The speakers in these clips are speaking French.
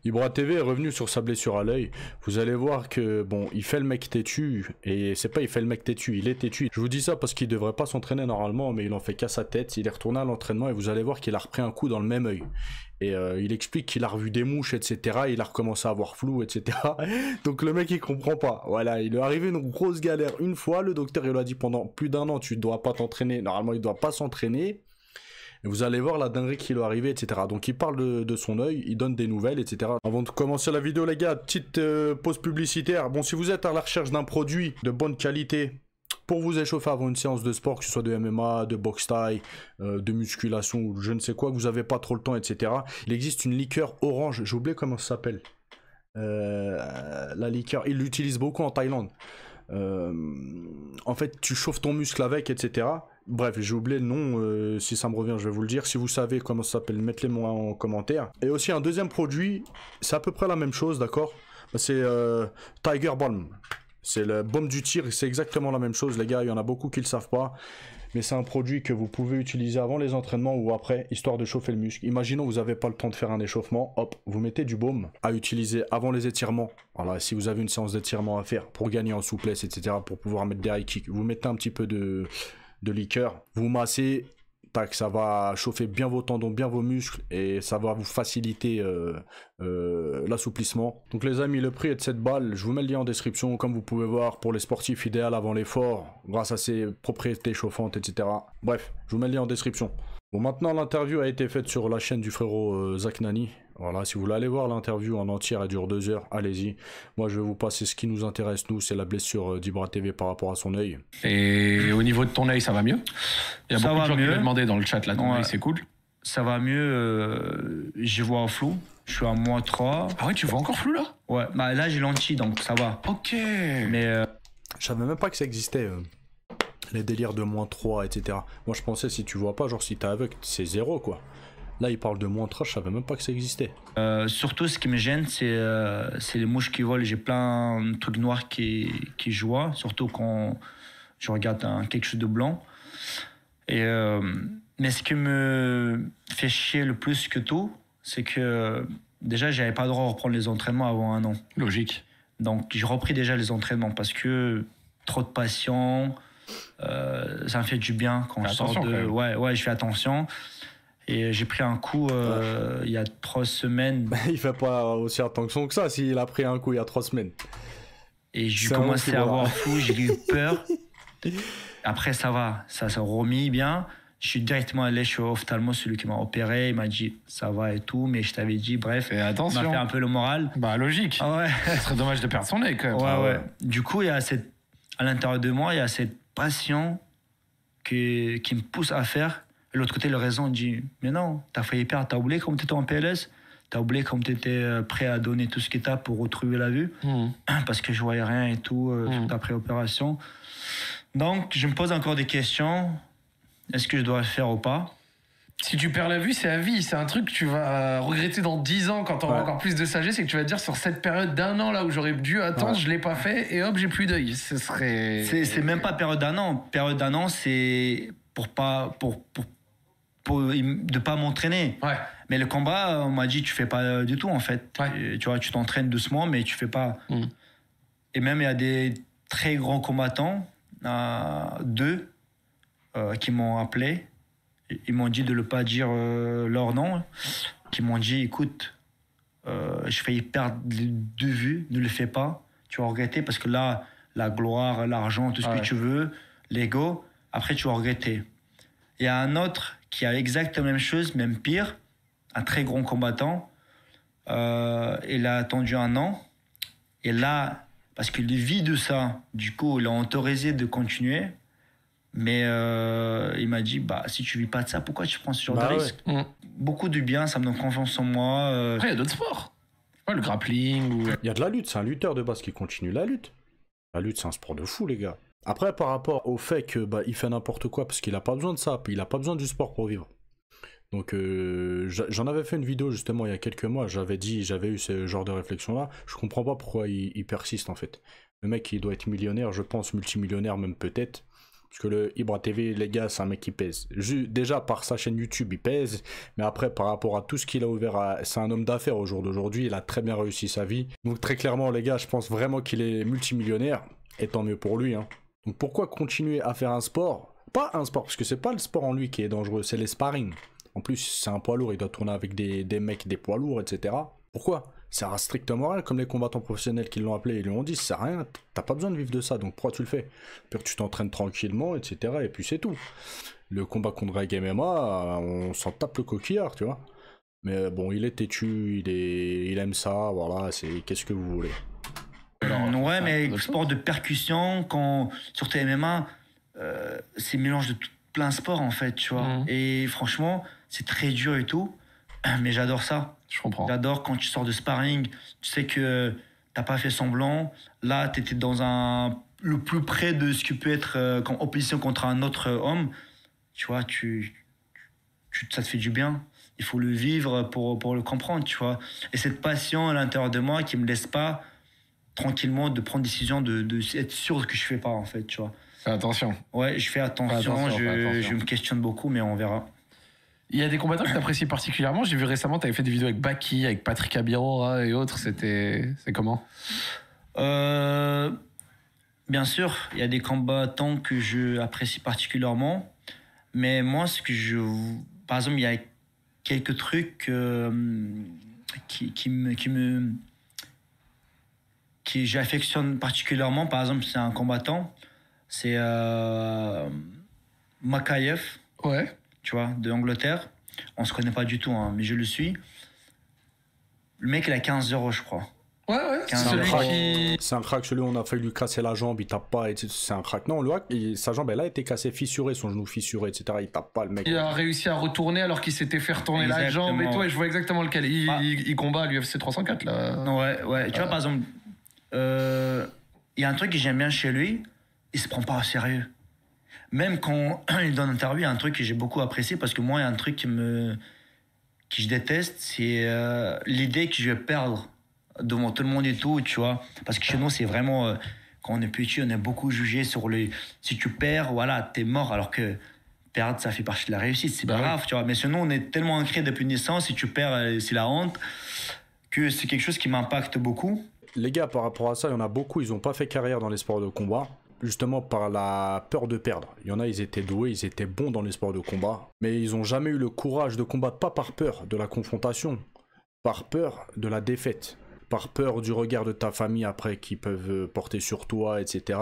Ibra TV est revenu sur sa blessure à l'œil. Vous allez voir que, bon, il fait le mec têtu. Et c'est pas il fait le mec têtu, il est têtu. Je vous dis ça parce qu'il devrait pas s'entraîner normalement, mais il en fait qu'à sa tête. Il est retourné à l'entraînement et vous allez voir qu'il a repris un coup dans le même œil. Et il explique qu'il a revu des mouches, etc. Il a recommencé à avoir flou, etc. Donc le mec, il comprend pas. Voilà, il est arrivé une grosse galère une fois. Le docteur, il lui a dit pendant plus d'1 an, tu dois pas t'entraîner. Normalement, il doit pas s'entraîner. Et vous allez voir la dinguerie qui lui est arrivée, etc. Donc il parle de son œil, il donne des nouvelles, etc. Avant de commencer la vidéo, les gars, petite pause publicitaire. Bon, si vous êtes à la recherche d'un produit de bonne qualité pour vous échauffer avant une séance de sport, que ce soit de MMA, de boxe thaï, de musculation ou je ne sais quoi, que vous n'avez pas trop le temps, etc. Il existe une liqueur orange, j'ai oublié comment ça s'appelle. La liqueur, ils l'utilisent beaucoup en Thaïlande. En fait, tu chauffes ton muscle avec, etc. Bref, j'ai oublié le nom, si ça me revient, je vais vous le dire. Si vous savez comment ça s'appelle, mettez-le moi en commentaire. Et aussi un deuxième produit, c'est à peu près la même chose, d'accord? C'est Tiger Balm. C'est le baume du tir, c'est exactement la même chose, les gars. Il y en a beaucoup qui le savent pas. Mais c'est un produit que vous pouvez utiliser avant les entraînements ou après, histoire de chauffer le muscle. Imaginons vous n'avez pas le temps de faire un échauffement, hop, vous mettez du baume à utiliser avant les étirements. Voilà, si vous avez une séance d'étirement à faire pour gagner en souplesse, etc., pour pouvoir mettre des high kicks, vous mettez un petit peu de liqueur, vous massez, tac, ça va chauffer bien vos tendons, bien vos muscles et ça va vous faciliter l'assouplissement. Donc les amis, le prix est de 7 balles, je vous mets le lien en description. Comme vous pouvez voir, pour les sportifs, idéal avant l'effort, grâce à ses propriétés chauffantes, etc. Bref, je vous mets le lien en description. Bon, maintenant l'interview a été faite sur la chaîne du frérot Zach Nani. Voilà, si vous voulez aller voir l'interview en entière, elle dure 2 heures, allez-y. Moi, je vais vous passer ce qui nous intéresse, nous, c'est la blessure d'Ibra TV par rapport à son œil. Et au niveau de ton œil, ça va mieux? Il y a ça beaucoup de gens mieux. qui m'ont demandé dans le chat, là, ton œil, c'est cool? Ça va mieux, je vois en flou, je suis à -3. Ah ouais, tu vois encore flou, là? Ouais, bah là, j'ai lentille, donc ça va. Ok. Mais je savais même pas que ça existait, les délires de -3, etc. Moi, je pensais, si tu vois pas, genre, si t'es aveugle, c'est 0, quoi. Là, il parle de -3, je savais même pas que ça existait. surtout, ce qui me gêne, c'est les mouches qui volent. J'ai plein de trucs noirs qui je vois, surtout quand je regarde quelque chose de blanc. Et, mais ce qui me fait chier le plus que tout, c'est que déjà, j'avais pas le droit de reprendre les entraînements avant 1 an. Logique. Donc, j'ai repris déjà les entraînements parce que trop de patients, ça me fait du bien quand je sors de... Ouais, je fais attention. Et j'ai pris un coup il y a 3 semaines. Il fait pas aussi attention que ça s'il a pris un coup il y a 3 semaines. Et j'ai commencé à avoir fou, j'ai eu peur. Après ça va, ça s'est remis bien. Je suis directement allé chez l'ophtalmo, celui qui m'a opéré. Il m'a dit ça va et tout, mais je t'avais dit, bref. Et attention. Il m'a fait un peu le moral. Bah logique. Ah ouais. Ce serait dommage de perdre son œil quand même. Ouais. Du coup, il y a à l'intérieur de moi, il y a cette passion qui me pousse à faire. Et l'autre côté, le raison dit mais non, t'as failli perdre, t'as oublié comme t'étais en PLS, t'as oublié comme t'étais prêt à donner tout ce que t'as pour retrouver la vue, parce que je voyais rien et tout, toute après-opération. Donc, je me pose encore des questions. Est-ce que je dois le faire ou pas? Si tu perds la vue, c'est à vie. C'est un truc que tu vas regretter dans 10 ans quand tu auras encore plus de sagesse et que tu vas te dire sur cette période d'1 an là où j'aurais dû attendre, je l'ai pas fait et hop, j'ai plus d'œil. Ce serait... C'est même pas période d'1 an. Période d'1 an, c'est pour de pas m'entraîner. Ouais. Mais le combat, on m'a dit tu fais pas du tout en fait. Ouais. Tu vois, tu t'entraînes doucement, mais tu fais pas. Et même il y a des très grands combattants, 2, qui m'ont appelé. Ils m'ont dit de ne pas dire leur nom. Qui m'ont dit écoute, je failli perdre de vue, ne le fais pas. Tu vas regretter parce que là, la gloire, l'argent, tout ce que tu veux, l'ego, après tu vas regretter. Il y a un autre qui a exactement la même chose, même pire, un très grand combattant. Il a attendu 1 an. Et là, parce qu'il vit de ça, du coup, il a autorisé de continuer. Mais il m'a dit, bah, si tu vis pas de ça, pourquoi tu prends ce genre de risque? Beaucoup de bien, ça me donne confiance en moi. Après, il y a d'autres sports. Le grappling ou... Il y a de la lutte, c'est un lutteur de base qui continue la lutte. La lutte, c'est un sport de fou, les gars. Après, par rapport au fait que il fait n'importe quoi, parce qu'il a pas besoin de ça, puis il a pas besoin du sport pour vivre. Donc, j'en avais fait une vidéo justement il y a quelques mois, j'avais eu ce genre de réflexion-là. Je comprends pas pourquoi il persiste en fait. Le mec, il doit être millionnaire, je pense, multimillionnaire même peut-être. Parce que le Ibra TV, les gars, c'est un mec qui pèse. Déjà, par sa chaîne YouTube, il pèse. Mais après, par rapport à tout ce qu'il a ouvert, c'est un homme d'affaires au jour d'aujourd'hui. Il a très bien réussi sa vie. Donc, très clairement, les gars, je pense vraiment qu'il est multimillionnaire. Et tant mieux pour lui. Hein. Donc, pourquoi continuer à faire un sport? Pas un sport, parce que c'est pas le sport en lui qui est dangereux, c'est les sparring. En plus, c'est un poids lourd, il doit tourner avec des mecs, des poids lourds, etc. Pourquoi? Ça reste strictement rien, comme les combattants professionnels qui l'ont appelé, ils lui ont dit, ça sert à rien, t'as pas besoin de vivre de ça, donc pourquoi tu le fais? Puis tu t'entraînes tranquillement, etc. Et puis c'est tout. Le combat contre Greg MMA, on s'en tape le coquillard, tu vois. Mais bon, il est têtu, il aime ça, voilà, c'est qu'est-ce que vous voulez. Ouais, mais le sport de percussion, sur tes MMA, c'est mélange de plein de sports en fait, tu vois. Et franchement, c'est très dur et tout, mais j'adore ça. Je comprends. J'adore quand tu sors de sparring, tu sais que t'as pas fait semblant. Là, t'étais dans le plus près de ce qui peut être en opposition contre un autre homme. Tu vois, ça te fait du bien. Il faut le vivre pour le comprendre, tu vois. Et cette passion à l'intérieur de moi qui me laisse pas tranquillement de prendre décision de être sûr que je fais pas en fait, tu vois. Fais attention. Ouais, je fais attention, je me questionne beaucoup, mais on verra. Il y a des combattants que tu apprécies particulièrement. J'ai vu récemment, tu avais fait des vidéos avec Baki, avec Patrick Abirora et autres. C'est comment? Bien sûr, il y a des combattants que je apprécie particulièrement. Mais moi, par exemple, il y a quelques trucs que j'affectionne particulièrement. Par exemple, c'est un combattant. C'est Makayev. Ouais. Tu vois, de Angleterre. On se connaît pas du tout, hein, mais je le suis. Le mec, il a 15-0, je crois. Ouais, c'est un crack, celui où on a failli lui casser la jambe, il tape pas, c'est un crack. Non, sa jambe, elle a été cassée, fissurée, son genou fissuré, etc. Il tape pas, le mec. Il a réussi à retourner alors qu'il s'était fait retourner la jambe et tout, et je vois exactement lequel. Il combat à l'UFC 304, là. Ouais. Tu vois, par exemple, il y a un truc que j'aime bien chez lui, il se prend pas au sérieux. Même quand il donne une interview, il y a un truc que j'ai beaucoup apprécié, parce que moi, il y a un truc que je déteste, c'est l'idée que je vais perdre devant tout le monde et tout, tu vois. Parce que chez nous, c'est vraiment, quand on est petit, on est beaucoup jugé sur si tu perds, voilà, t'es mort, alors que perdre, ça fait partie de la réussite, c'est pas grave, tu vois. Mais sinon, on est tellement ancré depuis naissance, si tu perds, c'est la honte, que c'est quelque chose qui m'impacte beaucoup. Les gars, par rapport à ça, il y en a beaucoup, ils ont pas fait carrière dans les sports de combat. Justement par la peur de perdre. Il y en a, ils étaient doués, ils étaient bons dans les sports de combat, mais ils n'ont jamais eu le courage de combattre, pas par peur de la confrontation, par peur de la défaite, par peur du regard de ta famille après qui peuvent porter sur toi, etc.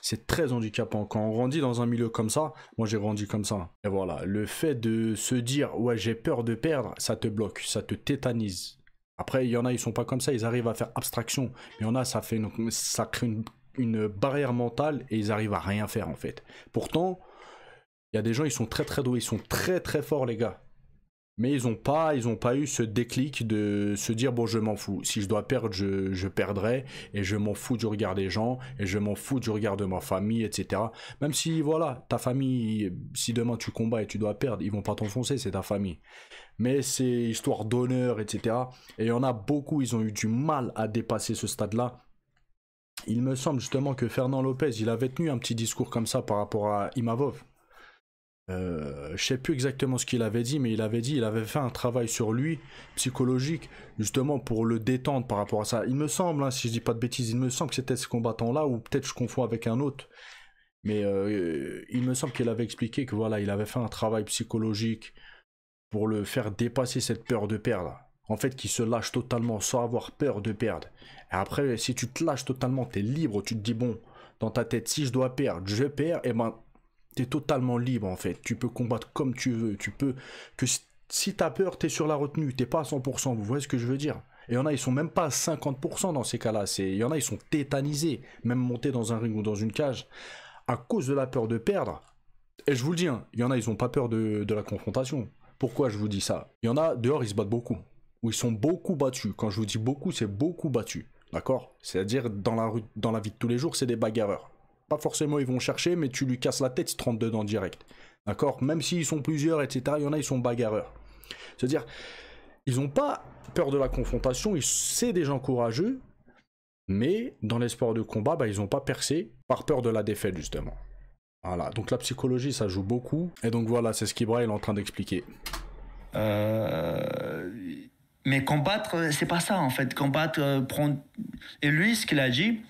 C'est très handicapant. Quand on grandit dans un milieu comme ça, moi j'ai grandi comme ça. Et voilà, le fait de se dire, ouais, j'ai peur de perdre, ça te bloque, ça te tétanise. Après, il y en a, ils sont pas comme ça, ils arrivent à faire abstraction. Il y en a, ça crée une barrière mentale et ils arrivent à rien faire en fait. Pourtant, il y a des gens, ils sont très très doués, ils sont très très forts les gars. Mais ils ont pas eu ce déclic de se dire bon, je m'en fous. Si je dois perdre, je perdrai et je m'en fous du regard des gens et je m'en fous du regard de ma famille, etc. Même si voilà, ta famille, si demain tu combats et tu dois perdre, ils vont pas t'enfoncer, c'est ta famille. Mais c'est histoire d'honneur, etc. Et il y en a beaucoup, ils ont eu du mal à dépasser ce stade-là. Il me semble justement que Fernand Lopez, il avait tenu un petit discours comme ça par rapport à Imavov. Je sais plus exactement ce qu'il avait dit, mais il avait fait un travail sur lui, psychologique, justement pour le détendre par rapport à ça. Il me semble, hein, si je dis pas de bêtises, il me semble que c'était ce combattant-là, ou peut-être je confonds avec un autre. Mais il me semble qu'il avait expliqué que voilà, il avait fait un travail psychologique pour le faire dépasser cette peur de perdre. En fait, qui se lâche totalement sans avoir peur de perdre. Et après, si tu te lâches totalement, tu es libre, tu te dis, bon, dans ta tête, si je dois perdre, je perds, et ben, tu es totalement libre, en fait. Tu peux combattre comme tu veux, si tu as peur, tu es sur la retenue, tu n'es pas à 100%, vous voyez ce que je veux dire? Et il y en a, ils sont même pas à 50% dans ces cas-là. Il y en a, ils sont tétanisés, même montés dans un ring ou dans une cage, à cause de la peur de perdre. Et je vous le dis, hein, il y en a, ils n'ont pas peur de la confrontation. Pourquoi je vous dis ça? Il y en a, dehors, ils se battent beaucoup. Où ils sont beaucoup battus. Quand je vous dis beaucoup, c'est beaucoup battus. D'accord? C'est-à-dire, dans la rue, dans la vie de tous les jours, c'est des bagarreurs. Pas forcément, ils vont chercher, mais tu lui casses la tête, ils te rentrent dedans direct. D'accord? Même s'ils sont plusieurs, etc., il y en a, ils sont bagarreurs. C'est-à-dire, ils n'ont pas peur de la confrontation, c'est des gens courageux, mais dans les sports de combat, bah, ils n'ont pas percé par peur de la défaite, justement. Voilà, donc la psychologie, ça joue beaucoup. Et donc voilà, c'est ce qu'Ibra est en train d'expliquer. Mais combattre, c'est pas ça en fait. Combattre, prendre. Et lui, ce qu'il a dit,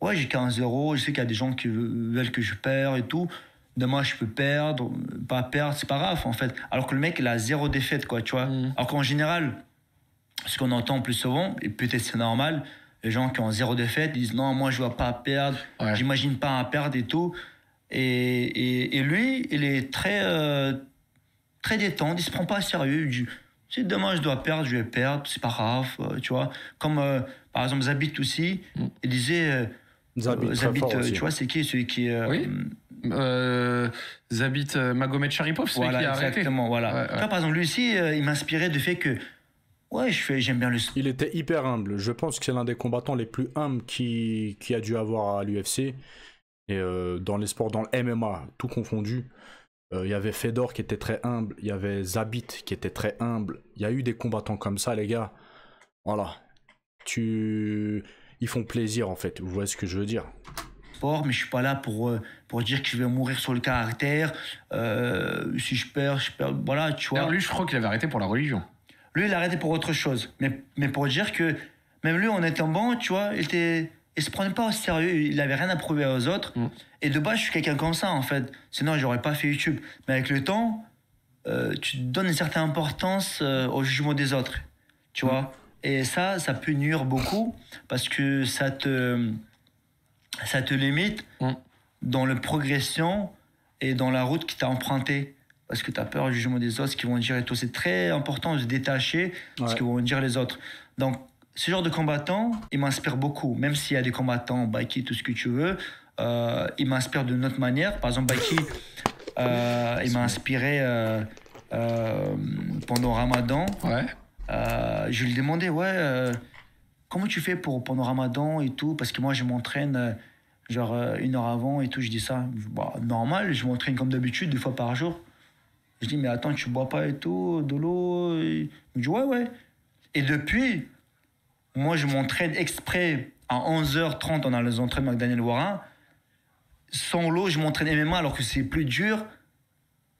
ouais, j'ai 15 euros, je sais qu'il y a des gens qui veulent que je perde et tout. Demain, je peux perdre, pas perdre, c'est pas grave en fait. Alors que le mec, il a 0 défaite, quoi, tu vois. Alors qu'en général, ce qu'on entend plus souvent, et peut-être c'est normal, les gens qui ont 0 défaite disent non, moi je ne dois pas perdre, j'imagine pas à perdre et tout. Et lui, il est très détente, il se prend pas au sérieux. Il dit, si demain je dois perdre, je vais perdre, c'est pas grave, tu vois. Comme par exemple Zabit aussi, il disait. Zabit, tu vois, c'est qui celui qui. Oui. Zabit Magomed Sharipov, celui voilà, qui a arrêté. Exactement, voilà. Ouais. Tu vois, par exemple, lui aussi, il m'inspirait du fait que. Ouais, j'aime bien le sport. Il était hyper humble. Je pense que c'est l'un des combattants les plus humbles qui a dû avoir à l'UFC. Et dans les sports, dans le MMA, tout confondu, il y avait Fedor qui était très humble, il y avait Zabit qui était très humble. Il y a eu des combattants comme ça, les gars. Voilà. Ils font plaisir, en fait. Vous voyez ce que je veux dire? Mais je suis pas là pour dire que je vais mourir sur le caractère. Si je perds, voilà, tu vois. Alors lui, je crois qu'il avait arrêté pour la religion. Lui, il a arrêté pour autre chose. Mais pour dire que, même lui, en étant bon, tu vois, il se prenait pas au sérieux, il avait rien à prouver aux autres. Et de base, je suis quelqu'un comme ça, en fait. Sinon, j'aurais pas fait YouTube. Mais avec le temps, tu donnes une certaine importance au jugement des autres, tu vois. Et ça peut nuire beaucoup parce que ça te limite dans la progression et dans la route qui t'a empruntée. Parce que tu as peur du jugement des autres, ce qu'ils vont dire et tout. C'est très important de se détacher de ce qu'ils vont dire les autres. Donc, ce genre de combattant, il m'inspire beaucoup. Même s'il y a des combattants, Baki, tout ce que tu veux, il m'inspire d'une autre manière. Par exemple, Baki, il m'a inspiré pendant Ramadan. Ouais. Je lui demandais, comment tu fais pendant Ramadan et tout? Parce que moi, je m'entraîne genre 1 heure avant et tout. Je dis ça, normal, je m'entraîne comme d'habitude, 2 fois par jour. Je dis, mais attends, tu bois pas et tout, de l'eau? Il me dit, ouais. Et depuis, moi, je m'entraîne exprès à 11h30, on a les entraînements avec Daniel Warin. Sans l'eau, je m'entraîne MMA alors que c'est plus dur.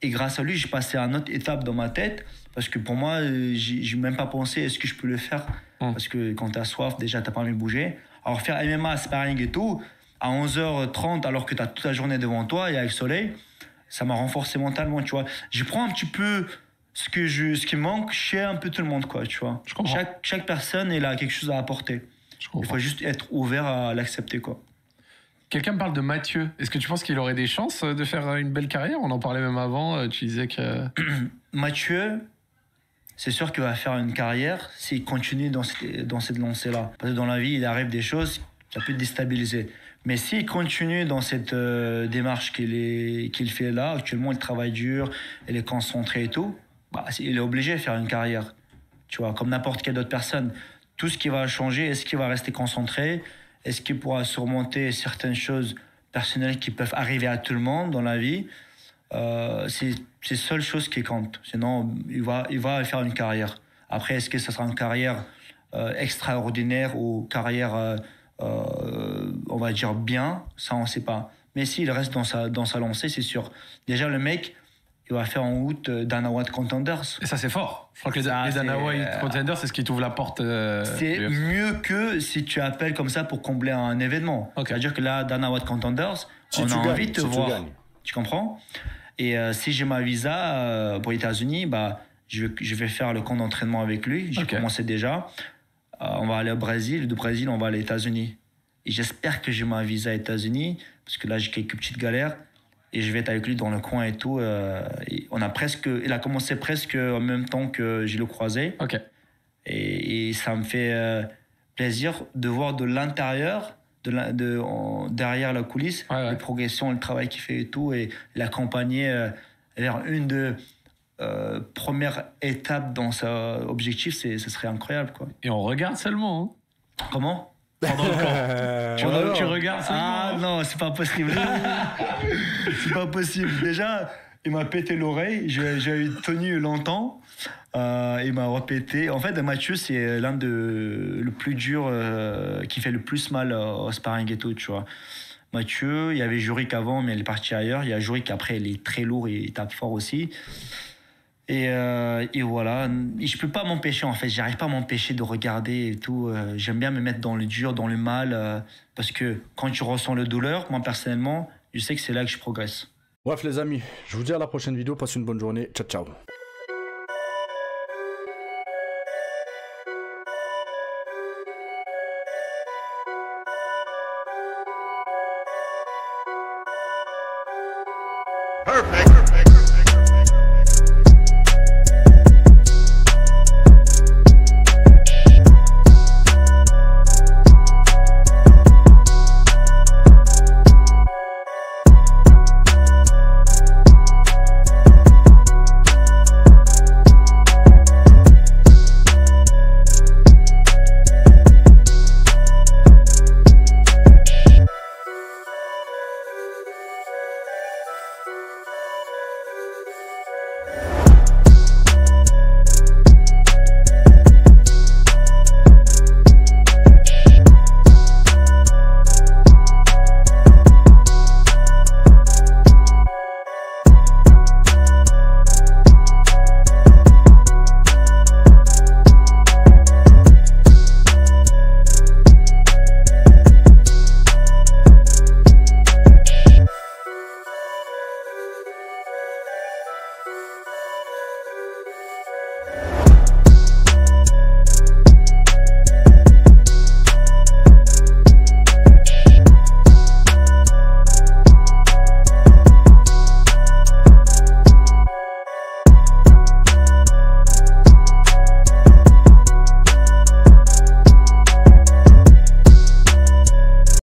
Et grâce à lui, j'ai passé à une autre étape dans ma tête. Parce que pour moi, j'ai même pas pensé, est-ce que je peux le faire? Parce que quand tu as soif, déjà, tu n'as pas envie de bouger. Alors faire MMA, sparring et tout, à 11h30, alors que tu as toute la journée devant toi et avec le soleil, ça m'a renforcé mentalement, tu vois. Je prends un petit peu ce qui manque chez un peu tout le monde, quoi, tu vois. Je comprends. Chaque personne, elle a quelque chose à apporter. Il faut juste être ouvert à l'accepter, quoi. Quelqu'un me parle de Mathieu. Est-ce que tu penses qu'il aurait des chances de faire une belle carrière? On en parlait même avant, tu disais que... Mathieu, c'est sûr qu'il va faire une carrière s'il continue dans cette lancée-là. Parce que dans la vie, il arrive des choses, ça peut te déstabiliser. Mais s'il continue dans cette démarche qu'il fait là, actuellement, il travaille dur, il est concentré et tout, il est obligé de faire une carrière. Tu vois, comme n'importe quelle autre personne. Tout ce qui va changer, est-ce qu'il va rester concentré? Est-ce qu'il pourra surmonter certaines choses personnelles qui peuvent arriver à tout le monde dans la vie? C'est la seule chose qui compte. Sinon, il va faire une carrière. Après, est-ce que ça sera une carrière extraordinaire ou carrière... on va dire bien, ça on sait pas. Mais s'il reste dans sa lancée, c'est sûr. Déjà le mec, il va faire en août Dana White Contenders. Et ça c'est fort. Je crois que les Dana White Contenders, c'est ce qui t'ouvre la porte. C'est mieux que si tu appelles comme ça pour combler un événement. Okay. C'est-à-dire que là, Dana White Contenders, on a envie de te voir. Tu comprends? Et si j'ai ma visa pour les États-Unis, je vais faire le camp d'entraînement avec lui. J'ai commencé déjà. On va aller au Brésil. Du Brésil, on va aller aux États-Unis. Et j'espère que j'ai ma visa aux États-Unis, parce que là, j'ai quelques petites galères. Et je vais être avec lui dans le coin et tout. Et il a commencé presque en même temps que je le croisais. Ok. Et ça me fait plaisir de voir de l'intérieur, derrière la coulisse, les progressions, le travail qu'il fait et tout. Et l'accompagner vers une de... première étape dans son objectif, ce serait incroyable, quoi. Et on regarde seulement, hein. Comment? Pendant le camp. Tu regardes seulement. Ah non, c'est pas possible. C'est pas possible. Déjà, il m'a pété l'oreille. J'ai tenu longtemps. Il m'a répété. En fait, Mathieu, c'est le plus dur, qui fait le plus mal au sparring et tout, tu vois. Mathieu, il y avait Jurik avant, mais elle est partie ailleurs. Il y a Jurik après, il est très lourd et il tape fort aussi. Et voilà, et je peux pas m'empêcher en fait, j'arrive pas à m'empêcher de regarder et tout. J'aime bien me mettre dans le dur, dans le mal, parce que quand tu ressens le douleur, moi personnellement, je sais que c'est là que je progresse. Bref les amis, je vous dis à la prochaine vidéo, passez une bonne journée, ciao ciao. Perfect.